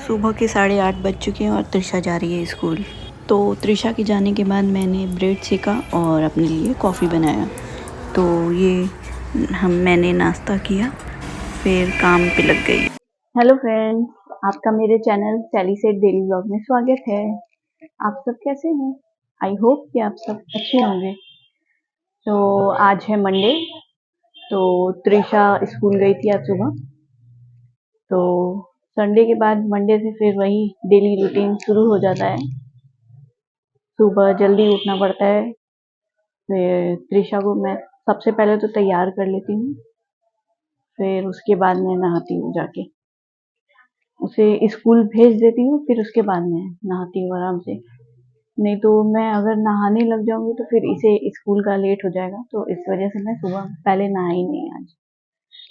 सुबह के 8:30 बज चुके हैं और त्रिशा जा रही है स्कूल। तो त्रिशा के जाने के बाद मैंने ब्रेड सेका और अपने लिए कॉफ़ी बनाया। तो मैंने नाश्ता किया, फिर काम पे लग गई। हेलो फ्रेंड्स, आपका मेरे चैनल सैली सेड डेली व्लॉग में स्वागत है। आप सब कैसे हैं? आई होप कि आप सब अच्छे होंगे। तो आज है मंडे, तो त्रिशा स्कूल गई थी आज सुबह। तो संडे के बाद मंडे से फिर वही डेली रूटीन शुरू हो जाता है। सुबह जल्दी उठना पड़ता है। फिर त्रिशा को मैं सबसे पहले तो तैयार कर लेती हूँ, फिर उसके बाद मैं नहाती हूँ, जाके उसे स्कूल भेज देती हूँ, फिर उसके बाद मैं नहाती हूँ आराम से। नहीं तो मैं अगर नहाने लग जाऊंगी तो फिर इसे स्कूल का लेट हो जाएगा, तो इस वजह से मैं सुबह पहले नहाई नहीं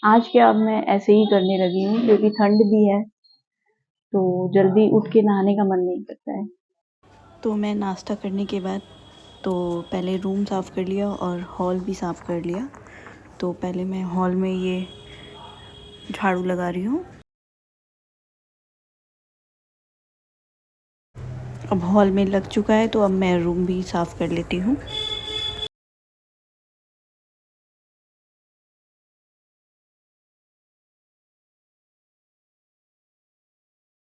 आज क्या, अब मैं ऐसे ही करने लगी हूँ क्योंकि ठंड भी है, तो जल्दी उठ के नहाने का मन नहीं करता है। तो मैं नाश्ता करने के बाद तो पहले रूम साफ़ कर लिया और हॉल भी साफ़ कर लिया। तो पहले मैं हॉल में ये झाड़ू लगा रही हूँ। अब हॉल में लग चुका है, तो अब मैं रूम भी साफ़ कर लेती हूँ।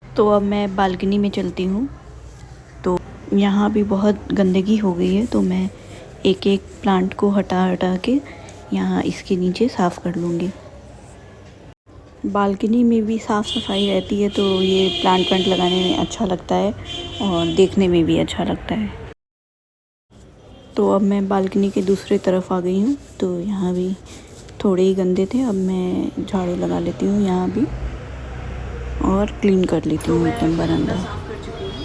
तो अब मैं बालकनी में चलती हूँ। तो यहाँ भी बहुत गंदगी हो गई है, तो मैं एक एक प्लांट को हटा हटा के यहाँ इसके नीचे साफ़ कर लूँगी। बालकनी में भी साफ़ सफाई रहती है, तो ये प्लांट लगाने में अच्छा लगता है और देखने में भी अच्छा लगता है। तो अब मैं बालकनी के दूसरी तरफ आ गई हूँ। तो यहाँ भी थोड़े ही गंदे थे, अब मैं झाड़ू लगा लेती हूँ यहाँ भी और क्लीन कर लेती हूँ एकदम बरामदा। साफ़ कर चुकी हूँ,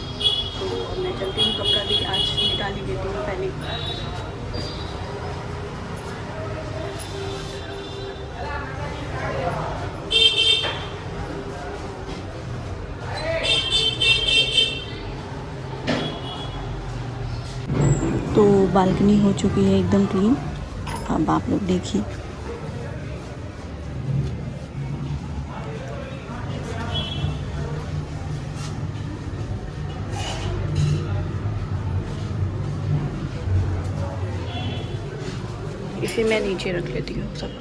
तो अब मैं चलती हूँ, कपड़ा भी आज निकाल ही देती हूँ पहले। तो बालकनी हो चुकी है एकदम क्लीन। अब आप लोग देखिए। इसे मैं नीचे रख लेती हूँ सब।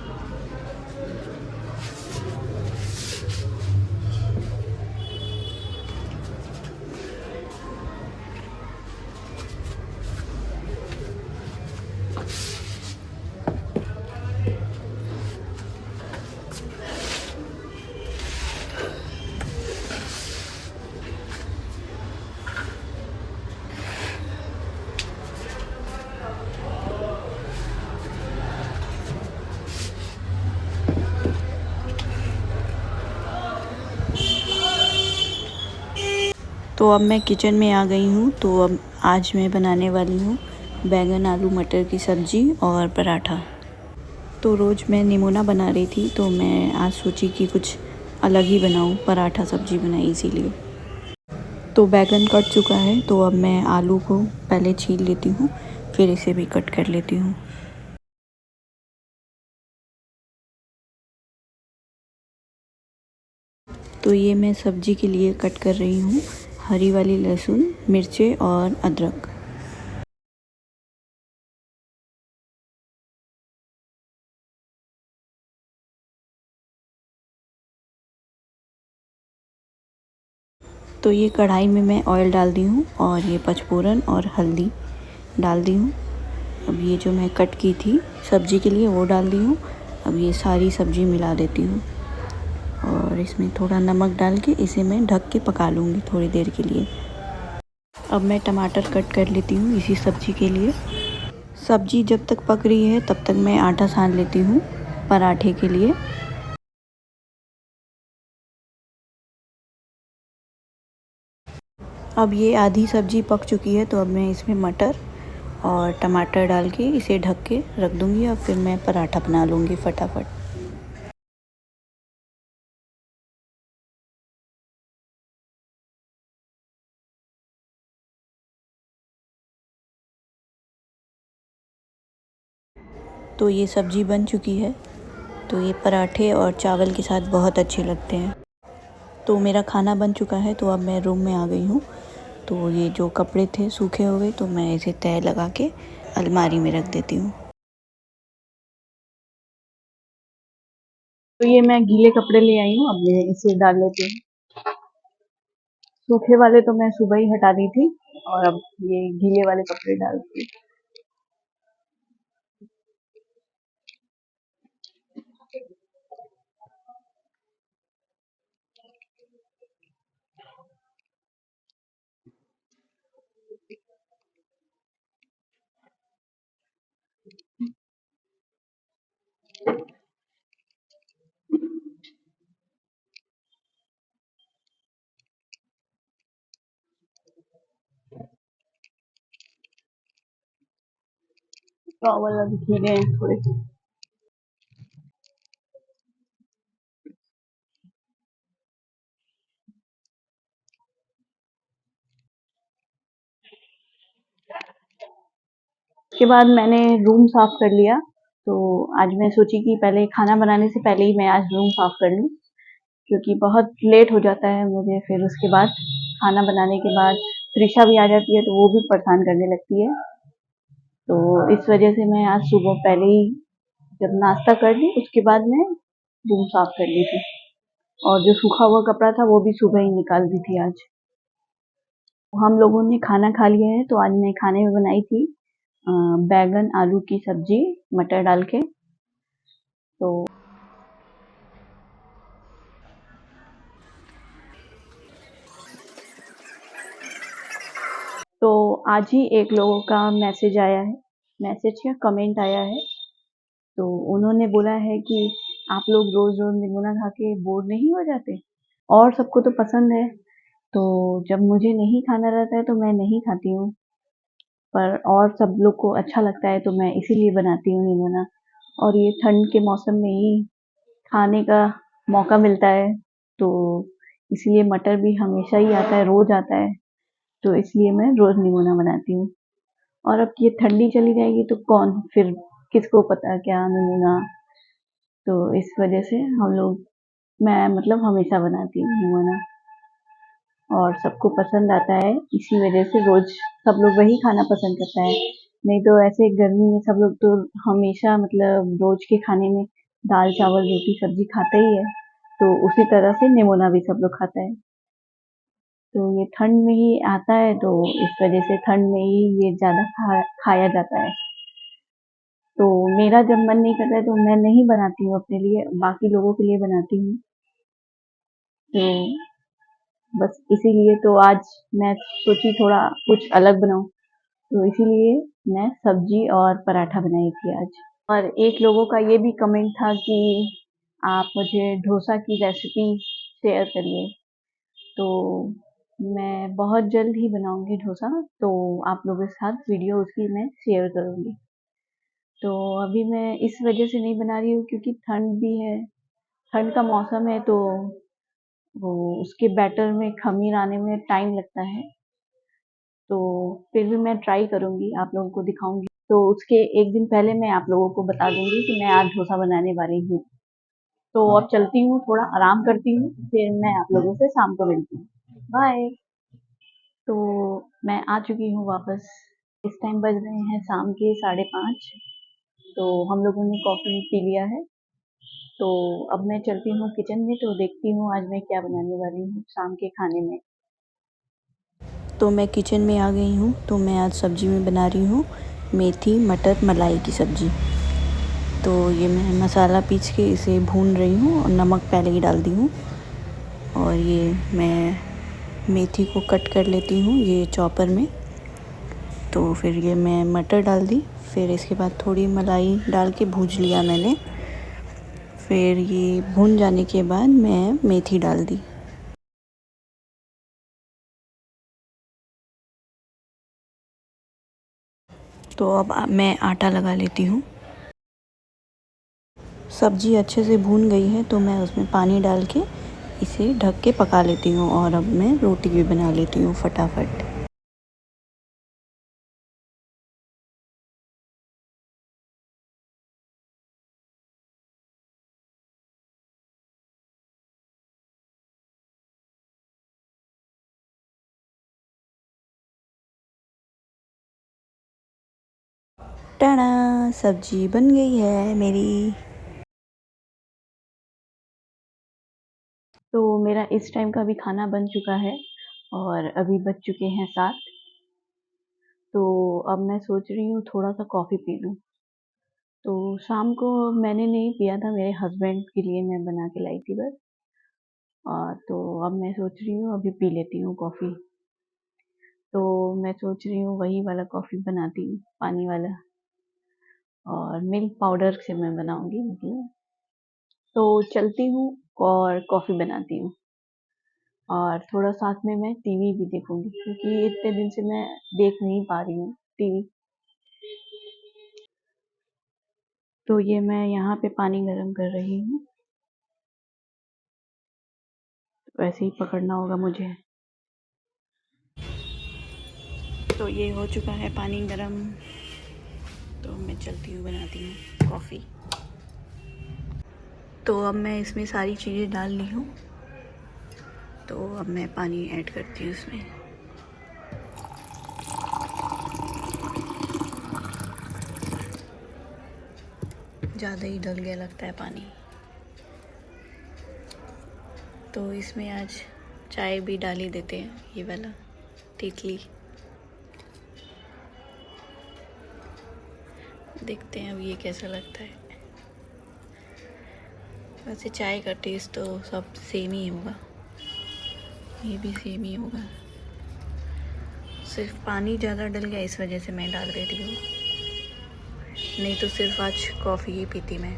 तो अब मैं किचन में आ गई हूँ। तो अब आज मैं बनाने वाली हूँ बैंगन आलू मटर की सब्ज़ी और पराठा। तो रोज़ मैं निमोना बना रही थी, तो मैं आज सोची कि कुछ अलग ही बनाऊँ, पराठा सब्ज़ी बनाई इसीलिए। तो बैंगन कट चुका है, तो अब मैं आलू को पहले छील लेती हूँ, फिर इसे भी कट कर लेती हूँ। तो ये मैं सब्ज़ी के लिए कट कर रही हूँ हरी वाली लहसुन, मिर्चें और अदरक। तो ये कढ़ाई में मैं ऑयल डाल दी हूँ और ये पचफोरन और हल्दी डाल दी हूँ। अब ये जो मैं कट की थी सब्ज़ी के लिए वो डाल दी हूँ। अब ये सारी सब्ज़ी मिला देती हूँ और इसमें थोड़ा नमक डाल के इसे मैं ढक के पका लूँगी थोड़ी देर के लिए। अब मैं टमाटर कट कर लेती हूँ इसी सब्ज़ी के लिए। सब्ज़ी जब तक पक रही है तब तक मैं आटा सान लेती हूँ पराठे के लिए। अब ये आधी सब्ज़ी पक चुकी है, तो अब मैं इसमें मटर और टमाटर डाल के इसे ढक के रख दूँगी और फिर मैं पराठा बना लूँगी फटाफट। तो ये सब्ज़ी बन चुकी है, तो ये पराठे और चावल के साथ बहुत अच्छे लगते हैं। तो मेरा खाना बन चुका है, तो अब मैं रूम में आ गई हूँ। तो ये जो कपड़े थे सूखे हुए, तो मैं इसे तह लगा के अलमारी में रख देती हूँ। तो ये मैं गीले कपड़े ले आई हूँ, अब मैं इसे डाल लेती हूँ। सूखे वाले तो मैं सुबह ही हटा दी थी, और अब ये गीले वाले कपड़े डालती हूँ। टॉवल अभी गीले हैं थोड़े। उसके बाद मैंने रूम साफ कर लिया। तो आज मैं सोची कि पहले खाना बनाने से पहले ही मैं आज रूम साफ कर लूँ, क्योंकि बहुत लेट हो जाता है मुझे। फिर उसके बाद खाना बनाने के बाद त्रिशा भी आ जाती है, तो वो भी परेशान करने लगती है। तो इस वजह से मैं आज सुबह पहले ही जब नाश्ता कर ली, उसके बाद मैं रूम साफ कर ली थी। और जो सूखा हुआ कपड़ा था वो भी सुबह ही निकाल दी थी आज। हम लोगों ने खाना खा लिया है। तो आज मैं खाने में बनाई थी बैगन आलू की सब्जी मटर डाल के। तो तो आज ही एक लोगों का मैसेज आया है, मैसेज या कमेंट आया है। तो उन्होंने बोला है कि आप लोग रोज रोज निमोना खा के बोर नहीं हो जाते? और सबको तो पसंद है, तो जब मुझे नहीं खाना रहता है तो मैं नहीं खाती हूँ, पर और सब लोग को अच्छा लगता है तो मैं इसीलिए बनाती हूँ निमोना। और ये ठंड के मौसम में ही खाने का मौका मिलता है, तो इसलिए मटर भी हमेशा ही आता है, रोज आता है। तो इसलिए मैं रोज निमोना बनाती हूँ। और अब ये ठंडी चली जाएगी तो कौन फिर, किसको पता क्या निमोना। तो इस वजह से हम लोग, मैं मतलब हमेशा बनाती हूँ निमोना, और सबको पसंद आता है। इसी वजह से रोज सब लोग वही खाना पसंद करता है। नहीं तो ऐसे गर्मी में सब लोग तो हमेशा मतलब रोज के खाने में दाल चावल रोटी सब्जी खाता ही है। तो उसी तरह से निमोना भी सब लोग खाता है। तो ये ठंड में ही आता है, तो इस वजह से ठंड में ही ये ज्यादा खाया जाता है। तो मेरा जब मन नहीं करता है तो मैं नहीं बनाती हूँ अपने लिए, बाकी लोगों के लिए बनाती हूँ। तो बस इसीलिए तो आज मैं सोची थोड़ा कुछ अलग बनाऊं, तो इसीलिए मैं सब्जी और पराठा बनाई थी आज। और एक लोगों का ये भी कमेंट था कि आप मुझे डोसा की रेसिपी शेयर करिए। तो मैं बहुत जल्द ही बनाऊंगी डोसा, तो आप लोगों के साथ वीडियो उसकी मैं शेयर करूंगी। तो अभी मैं इस वजह से नहीं बना रही हूँ क्योंकि ठंड भी है, ठंड का मौसम है, तो वो उसके बैटर में खमीर आने में टाइम लगता है। तो फिर भी मैं ट्राई करूंगी, आप लोगों को दिखाऊंगी। तो उसके एक दिन पहले मैं आप लोगों को बता दूंगी कि मैं आज डोसा बनाने वाली हूँ। तो अब चलती हूँ, थोड़ा आराम करती हूँ, फिर मैं आप लोगों से शाम को मिलती हूँ। बाय। तो मैं आ चुकी हूँ वापस। इस टाइम बज रहे हैं शाम के 5:30। तो हम लोगों ने कॉफ़ी पी लिया है। तो अब मैं चलती हूँ किचन में, तो देखती हूँ आज मैं क्या बनाने वाली हूँ शाम के खाने में। तो मैं किचन में आ गई हूँ। तो मैं आज सब्जी में बना रही हूँ मेथी मटर मलाई की सब्जी। तो ये मैं मसाला पीस के इसे भून रही हूँ, और नमक पहले ही डाल दी हूँ। और ये मैं मेथी को कट कर लेती हूँ ये चॉपर में। तो फिर ये मैं मटर डाल दी, फिर इसके बाद थोड़ी मलाई डाल के भूज लिया मैंने। फिर ये भून जाने के बाद मैं मेथी डाल दी। तो अब मैं आटा लगा लेती हूँ। सब्जी अच्छे से भून गई है, तो मैं उसमें पानी डाल के इसे ढक के पका लेती हूँ। और अब मैं रोटी भी बना लेती हूँ फटाफट। टाड़ा, सब्जी बन गई है मेरी। तो मेरा इस टाइम का भी खाना बन चुका है और अभी बज चुके हैं 7। तो अब मैं सोच रही हूँ थोड़ा सा कॉफ़ी पी लूँ। तो शाम को मैंने नहीं पिया था, मेरे हस्बैंड के लिए मैं बना के लाई थी बस। तो अब मैं सोच रही हूँ अभी पी लेती हूँ कॉफ़ी। तो मैं सोच रही हूँ वही वाला कॉफ़ी बनाती हूँ, पानी वाला, और मिल्क पाउडर से मैं बनाऊंगी मतलब। तो चलती हूँ और कॉफ़ी बनाती हूँ, और थोड़ा साथ में मैं टीवी भी देखूंगी क्योंकि इतने दिन से मैं देख नहीं पा रही हूँ टीवी। तो ये मैं यहाँ पे पानी गर्म कर रही हूँ, वैसे ही पकड़ना होगा मुझे। तो ये हो चुका है पानी गर्म, तो मैं चलती हूँ बनाती हूँ कॉफ़ी। तो अब मैं इसमें सारी चीज़ें डाल ली हूँ, तो अब मैं पानी ऐड करती हूँ इसमें। ज़्यादा ही डल गया लगता है पानी, तो इसमें आज चाय भी डाल ही देते हैं, ये वाला तितली। देखते हैं अब ये कैसा लगता है। वैसे चाय का टेस्ट तो सब सेम ही होगा, ये भी सेम ही होगा, सिर्फ पानी ज़्यादा डल गया इस वजह से मैं डाल देती हूँ, नहीं तो सिर्फ आज कॉफ़ी ही पीती मैं।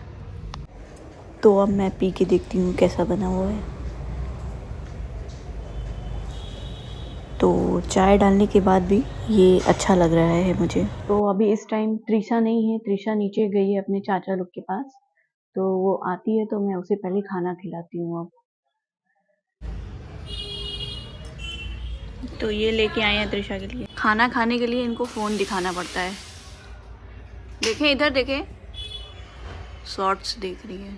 तो अब मैं पी के देखती हूँ कैसा बना हुआ है। तो चाय डालने के बाद भी ये अच्छा लग रहा है मुझे। तो अभी इस टाइम त्रिशा नहीं है, त्रिशा नीचे गई है अपने चाचा लोग के पास, तो वो आती है तो मैं उसे पहले खाना खिलाती हूँ अब। तो ये लेके आए हैं त्रिशा के लिए खाना खाने के लिए, इनको फ़ोन दिखाना पड़ता है। देखें इधर देखें, शॉर्ट्स देख रही है।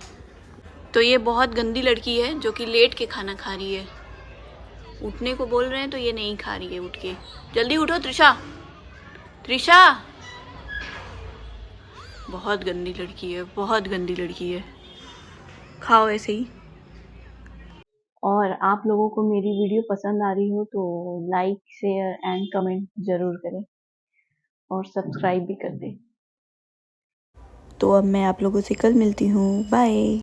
तो ये बहुत गंदी लड़की है जो कि लेट के खाना खा रही है। उठने को बोल रहे हैं तो ये नहीं खा रही है उठ के। जल्दी उठो त्रिशा, त्रिशा। बहुत गंदी लड़की है, बहुत गंदी लड़की है। खाओ ऐसे ही। और आप लोगों को मेरी वीडियो पसंद आ रही हो तो लाइक, शेयर एंड कमेंट ज़रूर करें, और सब्सक्राइब भी कर दें। तो अब मैं आप लोगों से कल मिलती हूँ, बाय।